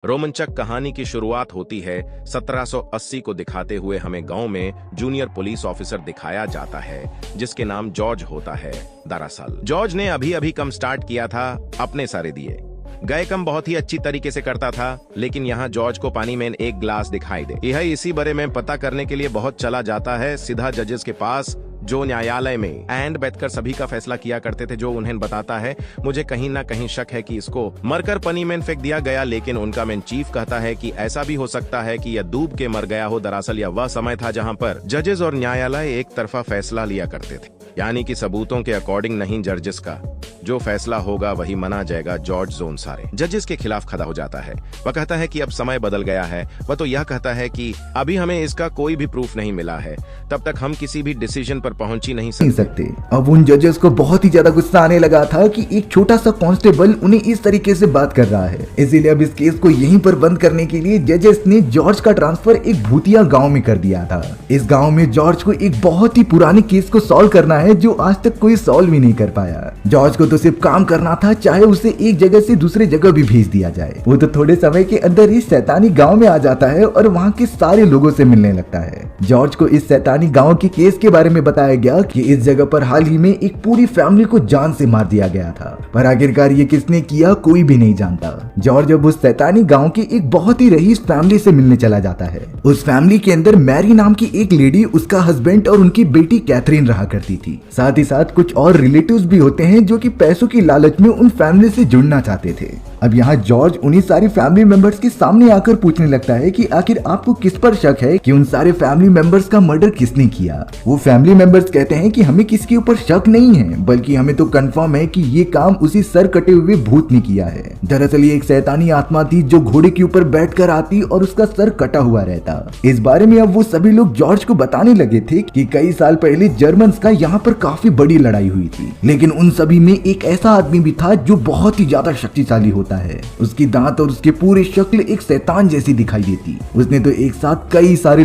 रोमांचक कहानी की शुरुआत होती है 1780 को दिखाते हुए हमें गांव में जूनियर पुलिस ऑफिसर दिखाया जाता है जिसके नाम जॉर्ज होता है। दरअसल जॉर्ज ने अभी अभी कम स्टार्ट किया था, अपने सारे दिए गए कम बहुत ही अच्छी तरीके से करता था, लेकिन यहाँ जॉर्ज को पानी में एक ग्लास दिखाई दे। यह इसी बारे में पता करने के लिए बहुत चला जाता है सीधा जजेस के पास, जो न्यायालय में एंड बैठकर सभी का फैसला किया करते थे। जो उन्हें बताता है, मुझे कहीं ना कहीं शक है कि इसको मरकर पानी में फेंक दिया गया, लेकिन उनका मैन चीफ कहता है कि ऐसा भी हो सकता है कि यह डूब के मर गया हो। दरअसल यह वह समय था जहां पर जजेस और न्यायालय एक तरफा फैसला लिया करते थे, यानी कि सबूतों के अकॉर्डिंग नहीं, जजेस का जो फैसला होगा वही माना जाएगा। जॉर्ज जोन सारे जजेस के खिलाफ खड़ा हो जाता है। वह कहता है कि अब समय बदल गया है। वह तो यह कहता है कि अभी हमें इसका कोई भी प्रूफ नहीं मिला है, तब तक हम किसी भी डिसीजन पर पहुंच ही नहीं सकते। अब उन जजेस को बहुत ही ज्यादा गुस्सा आने लगा था कि एक छोटा सा कांस्टेबल उन्हें इस तरीके से बात कर रहा है। इसीलिए अब इस केस को यहीं पर बंद करने के लिए जजेस ने जॉर्ज का ट्रांसफर एक भूतिया गांव में कर दिया था। इस गांव में जॉर्ज को एक बहुत ही पुराने केस को सॉल्व करना है जो आज तक कोई सॉल्व ही नहीं कर पाया। जॉर्ज को तो सिर्फ काम करना था, चाहे उसे एक जगह से दूसरे जगह भी भेज दिया जाए। वो तो थोड़े समय के अंदर ही शैतानी गांव में आ जाता है और वहाँ के सारे लोगों से मिलने लगता है। जॉर्ज को इस शैतानी गांव के केस के बारे में बताया गया कि इस जगह पर हाल ही में एक पूरी फैमिली को जान से मार दिया गया था, पर आखिरकार ये किसने किया कोई भी नहीं जानता। जॉर्ज अब उस शैतानी गांव की एक बहुत ही रईस फैमिली से मिलने चला जाता है। उस फैमिली के अंदर मैरी नाम की एक लेडी, उसका हस्बैंड और उनकी बेटी कैथरीन रहा करती थी। साथ ही साथ कुछ और रिलेटिव्स भी होते हैं जो कि पैसों की लालच में उन फैमिली से जुड़ना चाहते थे। अब यहाँ जॉर्ज उन्हीं सारी फैमिली मेंबर्स के सामने आकर पूछने लगता है कि आखिर आपको किस पर शक है कि उन सारे फैमिली मेंबर्स का मर्डर किसने किया। वो फैमिली मेंबर्स कहते हैं कि हमें किसके ऊपर शक नहीं है, बल्कि हमें तो कंफर्म है कि ये काम उसी सर कटे हुए भूत ने किया है। दरअसल ये एक शैतानी आत्मा थी जो घोड़े के ऊपर बैठकर आती और उसका सर कटा हुआ रहता। इस बारे में अब वो सभी लोग जॉर्ज को बताने लगे थे कि कई साल पहले जर्मन्स का यहाँ पर काफी बड़ी लड़ाई हुई थी, लेकिन उन सभी में एक ऐसा आदमी भी था जो बहुत ही ज्यादा शक्तिशाली होता है। उसकी दांत और उसके पूरे शक्ल एक शैतान जैसी दिखाई देती। उसने तो एक साथ कई सारे